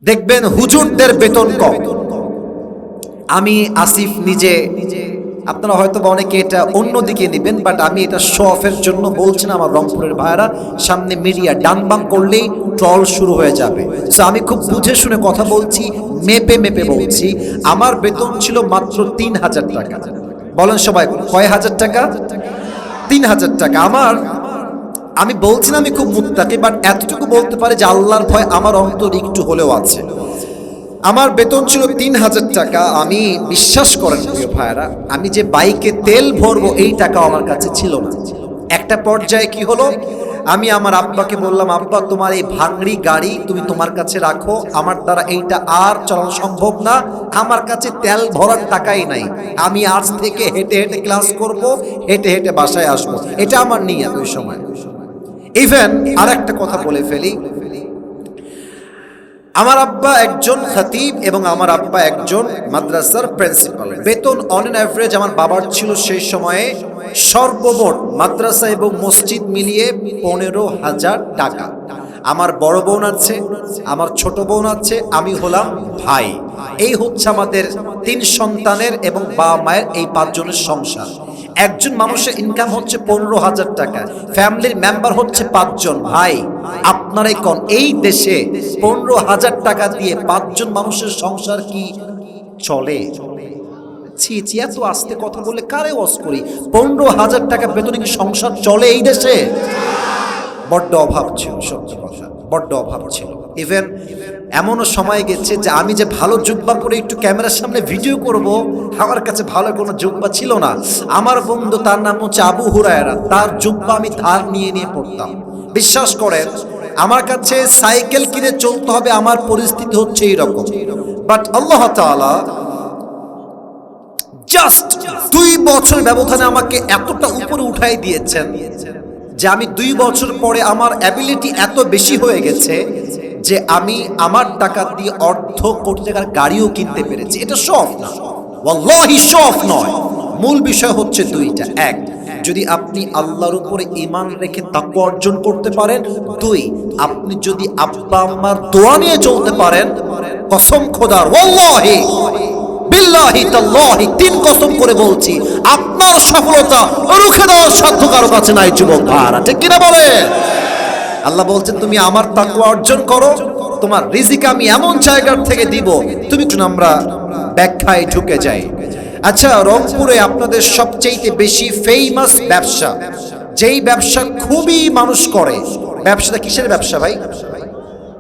দেখবেন হুজুরদের বেতন কম। আমি আসিফ নিজে, আপনারা হয়তো বা অনেকে এটা অন্যদিকে নেবেন, বাট আমি এটা শো অফের জন্য বলছি না। আমার রংপুরের ভাইরা, সামনে মিডিয়া ডান বাম করলেই ট্রল শুরু হয়ে যাবে। সো আমি খুব বুঝে শুনে কথা বলছি, মেপে মেপে বলছি। আমার বেতন ছিল মাত্র ৩,০০০ টাকা। বলেন সবাই, কয় হাজার টাকা? ৩,০০০ টাকা। আমি বলছি না আমি খুব মুত্তাকি, বাট এতটুকু বলতে পারি যে আল্লাহর ভয় আমার অন্তরে একটু হলেও আছে। আমার বেতন ছিল ৩,০০০ টাকা। আমি বিশ্বাস করেন প্রিয় ভাইরা, আমি যে বাইকে তেল ভরবো এই টাকাও আমার কাছে ছিল না। একটা পর্যায়ে কি হলো, আমি আমার আব্বাকে বললাম, আব্বা তোমার এই ভাঙড়ি গাড়ি তুমি তোমার কাছে রাখো, আমার দ্বারা এইটা আর চালানো সম্ভব না, আমার কাছে তেল ভরার টাকাই নাই। আমি আজ থেকে হেঁটে হেঁটে ক্লাস করব, হেঁটে হেঁটে বাসায় আসবো, এটা আমার নিয়ত ওই সময়। ইভেন আর একটা কথা বলে ফেলি, আমার আব্বা একজন খতিব এবং আমার আব্বা একজন মাদ্রাসার প্রিন্সিপাল। বেতন অন অ্যান অ্যাভারেজ আমার বাবার ছিল সেই সময়ে সর্বমোট মাদ্রাসা এবং মসজিদ মিলিয়ে ১৫,০০০ টাকা। আমার বড় বোন আছে, আমার ছোট বোন আছে, আমি হলাম ভাই। এই হচ্ছে আমাদের ৩ সন্তানের এবং বাবা মায়ের এই ৫ জনের সংসার। একজন মানুষের ইনকাম হচ্ছে ১৫,০০০ টাকা, ফ্যামিলির মেম্বার হচ্ছে ৫ জন। ভাই আপনারাই কোন এই দেশে ১৫,০০০ টাকা দিয়ে ৫ জন মানুষের সংসার কি চলে? ছি ছি, এত আস্তে কথা বলে কারে ওয়াজ করি? ১৫,০০০ টাকা বেতনে কি সংসার চলে এই দেশে? বড্ড অভাব ছিল, সত্যি কথা, বড্ড অভাব ছিল। ইভেন এমনও সময় গেছে যে আমি যে ভালো জুব্বা পরে একটু ক্যামেরার সামনে ভিডিও করব, আমার কাছে ভালো কোনো জুব্বা ছিল না। আমার বন্ধু, তার নাম হচ্ছে আবু হুরায়রা, তার জুব্বা আমি ধার নিয়ে নিয়ে পড়তাম। বিশ্বাস করেন, আমার কাছে সাইকেল কিনে চলতে হবে, আমার পরিস্থিতি হচ্ছে এইরকম। বাট আল্লাহ তাআলা জাস্ট ২ বছর ব্যবধানে আমাকে এতটা উপরে উঠাই দিয়েছেন যে আমি ২ বছর পরে আমার অ্যাবিলিটি এত বেশি হয়ে গেছে যে আমি আমার টাকা দিয়ে অর্ধ কোটি টাকার গাড়িও কিনতে পেরেছি। এটা শখ না, ওয়াল্লাহি শখ নয়। মূল বিষয় হচ্ছে দুইটা। এক, যদি আপনি আল্লাহর উপরে ঈমান রেখে তাকওয়া অর্জন করতে পারেন। ২, আপনি যদি আব্বা আম্মার দোয়া নিয়ে চলতে পারেন। কসম খোদার, ওয়াল্লাহি বিল্লাহি তাল্লাহি, ৩ কসম করে বলছি, আপনার সফলতা রুখে দেওয়ার সাধ্য কারো কাছে নাই যুবক ভাইরা, ঠিক কিনা বলে? আল্লাহ বলছেন তুমি আমার তাকওয়া অর্জন করো, তোমার রিজিক আমি এমন জায়গার থেকে দিব। তুমি আমরা ব্যাখ্যায় ঢুকে যাই। আচ্ছা, রংপুরে আপনাদের সবচেয়ে বেশি ফেমাস ব্যবসা, যেই ব্যবসা খুবই মানুষ করে, ব্যবসাটা কিসের ব্যবসা ভাই?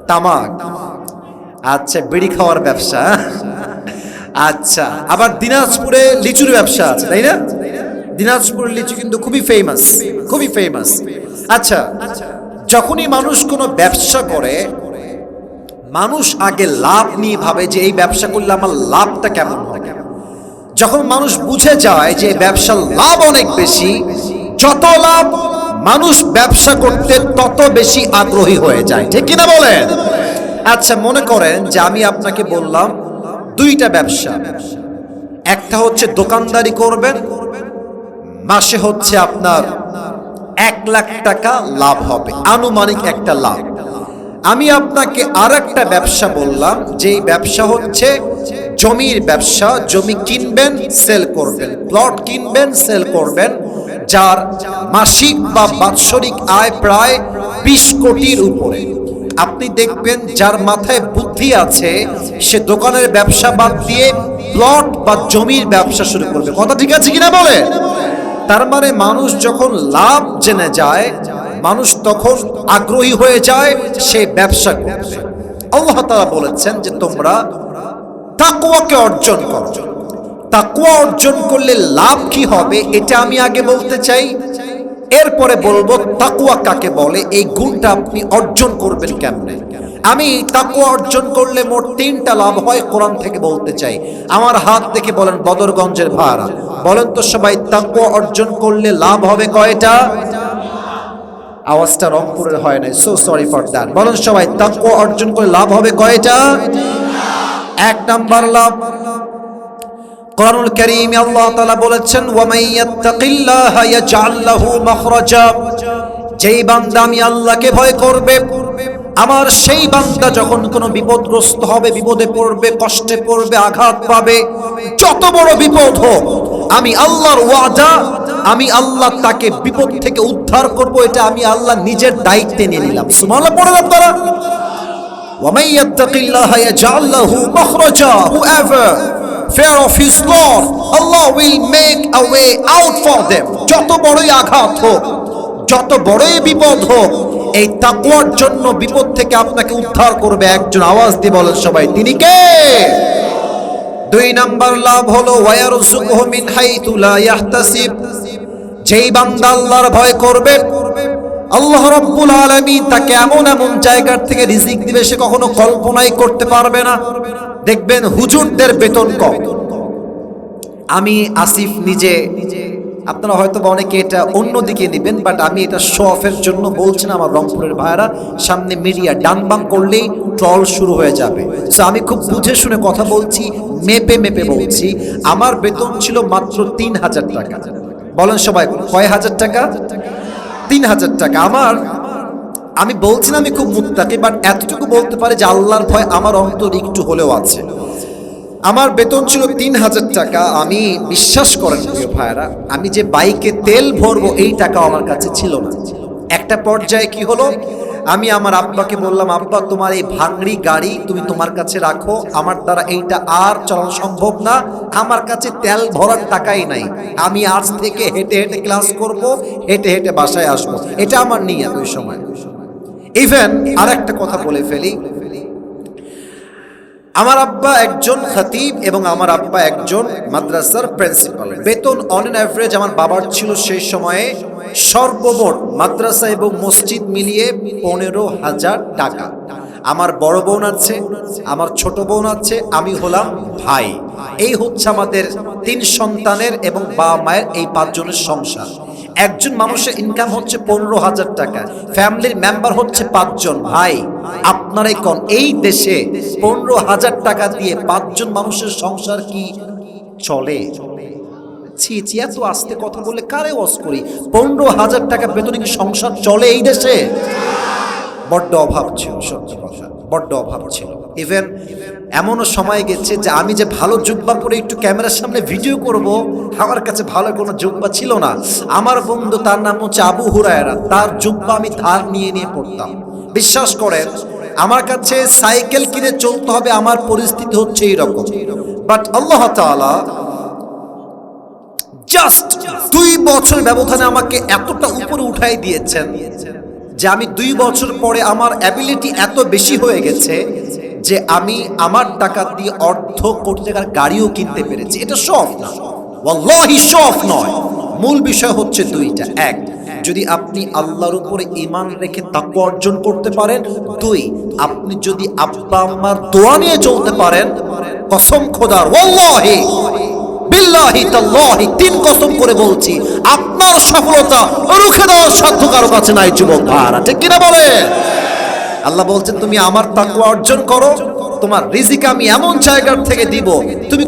তামাক। আচ্ছা, বিড়ি খাওয়ার ব্যবসা। আচ্ছা, আবার দিনাজপুরে লিচুর ব্যবসা আছে, তাই না? দিনাজপুরের লিচু কিন্তু খুবই ফেমাস, খুবই ফেমাস। আচ্ছা, যখনই মানুষ কোনো ব্যবসা করে, মানুষ আগে লাভ নিয়ে ভাবে যে এই ব্যবসা করলে আমার লাভটা কেমন হবে। যখন মানুষ বুঝে যায় যে ব্যবসার লাভ অনেক বেশি, যত লাভ মানুষ ব্যবসা করতে তত বেশি আগ্রহী হয়ে যায়, ঠিক কিনা বলেন? আচ্ছা, মনে করেন যে আমি আপনাকে বললাম 2টা ব্যবসা। একটা হচ্ছে দোকানদারি করবেন, মাসে হচ্ছে আপনার 1 লাখ টাকা লাভ হবে, আনুমানিক একটা লাভ। আমি আপনাকে আর একটা ব্যবসা বললাম, যেই ব্যবসা হচ্ছে জমির ব্যবসা। জমি কিনবেন, সেল করবেন, প্লট কিনবেন, সেল করবেন, যার মাসিক বা বাৎসরিক আয় প্রায় 20 কোটির উপরে। আপনি দেখবেন যার মাথায় বুদ্ধি আছে সে দোকানের ব্যবসা বাদ দিয়ে প্লট বা জমির ব্যবসা শুরু করবে। কথা ঠিক আছে কিনা বলে? তার মানে মানুষ যখন লাভ জেনে যায়, মানুষ তখন আগ্রহী হয়ে যায় সে ব্যবসা করবে। আল্লাহ তাআলা বলেছেন যে তোমরা তাকওয়াকে অর্জন করো। তাকওয়া অর্জন করলে লাভ কি হবে এটা আমি আগে বলতে চাই, এরপরে বলবো তাকওয়া কাকে বলে, এই গুণটা আপনি অর্জন করবেন কেমনে। আমি তাকওয়া অর্জন করলে মোট 3টা লাভ হয়, কোরআন থেকে বলতে চাই। আমার হাত দেখে বলেন বদরগঞ্জের ভাড়া, বলেন তো সবাই, তাকওয়া অর্জন করলে লাভ হবে কয়টা? আওয়াজটা রংপুরের হয় নাই, সো সরি ফর দ্যাট। বলেন সবাই, তাকওয়া অর্জন করে লাভ হবে কয়টা? 1 নাম্বার লাভ, কোরআনুল কারীমে আল্লাহ তাআলা বলেছেন ওয়া মান ইয়াত্তাকিল্লাহা ইয়াজআল লাহু মাখরাজা। যেই বান্দা আমি আল্লাহকে ভয় করবে, আমার সেই বান্দা যখন কোনো বিপদগ্রস্ত হবে, বিপদে পড়বে, কষ্টে পড়বে, আঘাত পাবে, যত বড় বিপদ হোক, আমি আল্লাহর ওয়াদা, আমি আল্লাহ তাকে বিপদ থেকে উদ্ধার করব। এটা আমি আল্লাহ নিজের দায়িত্বে নিয়ে নিলাম। সুবহানাল্লাহ পড়েন আপনারা। وَمَن يَتَّقِ اللَّهَ يَجْعَل لَّهُ مَخْرَجًا, whoever fear of his Lord, Allah will make a way out for them. যত বড়ই আঘাত হোক, যত বড়ই বিপদ হোক, এই তাকওয়ার জন্য বিপদ থেকে আপনাকে উদ্ধার করবে একজন। আওয়াজ দিয়ে বলেন সবাই, তিনি কে? দুই নাম্বার লাভ হলো ওয়ায়ারযুকুহু মিন হাইতু লা ইয়াহতাসিব। যেই বান্দা আল্লাহর ভয় করবে, আল্লাহ রাব্বুল আলামিন তাকে এমন এমন জায়গার থেকে রিজিক দিবে সে কখনো কল্পনাই করতে পারবে না। দেখবেন হুজুরদের বেতন কম। আমি আসিফ নিজে, আপনারা হয়তো অনেকে এটা অন্যদিকে নেবেন, বাট আমি এটা শো অফের জন্য বলছি না। আমার রংপুরের ভাইরা, সামনে মিডিয়া ডান বাম করলেই ট্রল শুরু হয়ে যাবে। সো আমি খুব বুঝে শুনে কথা বলছি, মেপে মেপে বলছি। আমার বেতন ছিল মাত্র ৩,০০০ টাকা। বলেন সবাই, কয় হাজার টাকা? ৩,০০০ টাকা। আমি বলছি না আমি খুব মুত্তাকি, বাট এতটুকু বলতে পারি যে আল্লাহর ভয় আমার অন্তরে একটু হলেও আছে। আমার বেতন ছিল ৩,০০০ টাকা। আমি বিশ্বাস করেন প্রিয় ভাইরা, আমি যে বাইকে তেল ভরবো এই টাকা আমার কাছে ছিল না। একটা পর্যায়ে কি হলো, আমি আমার আব্বাকে বললাম, আব্বা তোমার এই ভাঙড়ি গাড়ি তুমি তোমার কাছে রাখো, আমার দ্বারা এইটা আর চালানো সম্ভব না, আমার কাছে তেল ভরার টাকাই নাই। আমি আজ থেকে হেঁটে হেঁটে ক্লাস করব, হেঁটে হেঁটে বাসায় আসবো, এটা আমার নিয়ত ওই সময়। ইভেন আর একটা কথা বলে ফেলি, আমার আব্বা একজন খতিব এবং আমার আব্বা একজন মাদ্রাসার প্রিন্সিপাল। বেতন অন অ্যান অ্যাভারেজ আমার বাবার ছিল সেই সময়ে সর্বমোট মাদ্রাসা এবং মসজিদ মিলিয়ে 15,000 টাকা। আমার বড় বোন আছে, আমার ছোট বোন আছে, আমি হলাম ভাই। এই হচ্ছে আমাদের 3 সন্তানের এবং বাবা মায়ের এই 5 জনের সংসার। একজন মানুষের ইনকাম হচ্ছে 15,000 টাকা, ফ্যামিলির মেম্বার হচ্ছে 5 জন। ভাই আপনারাই কোন এই দেশে 15,000 টাকা দিয়ে 5 জন মানুষের সংসার কি চলে? ছি, এত আস্তে কথা বলে কারে ওয়াজ করি? 15,000 টাকা বেতনে কি সংসার চলে এই দেশে? বড্ড অভাব ছিল, সত্যি কথা, বড্ড অভাব ছিল। ইভেন এমনও সময় গেছে যে আমি যে ভালো জুব্বা পরে একটু ক্যামেরার সামনে ভিডিও করব, আমার কাছে ভালো কোনো জুব্বা ছিল না। আমার বন্ধু, তার নাম হচ্ছে আবু হুরায়রা, তার জুব্বা আমি ধার নিয়ে নিয়ে পড়তাম। বিশ্বাস করেন, আমার কাছে সাইকেল কিনে চলতে হবে, আমার পরিস্থিতি হচ্ছে এইরকম। বাট আল্লাহ তাআলা জাস্ট 2 বছর ব্যবধানে আমাকে এতটা উপরে উঠাই দিয়েছেন যে আমি 2 বছর পরে আমার অ্যাবিলিটি এত বেশি হয়ে গেছে যে আমি আমার টাকা দিয়ে অর্ধ কোটি টাকার গাড়িও কিনতে পেরেছি। এটা শখ না, ওয়াল্লাহি শখ নয়। মূল বিষয় হচ্ছে দুইটা। এক, যদি আপনি আল্লাহর উপরে ঈমান রেখে তাকওয়া অর্জন করতে পারেন। 2, আপনি যদি আব্বা আম্মার দোয়া নিয়ে চলতে পারেন। কসম খোদার, ওয়াল্লাহি বিল্লাহি তাল্লাহি, 3 কসম করে বলছি, আপনার সফলতা রুখে দেওয়ার সাধ্য কারো কাছে নাই যুবক ভাইরা, ঠিক কিনা বলে? আল্লাহ বলছেন তুমি আমার তাকওয়া অর্জন করো, তোমার রিজিক আমি এমন জায়গার থেকে দিব তুমি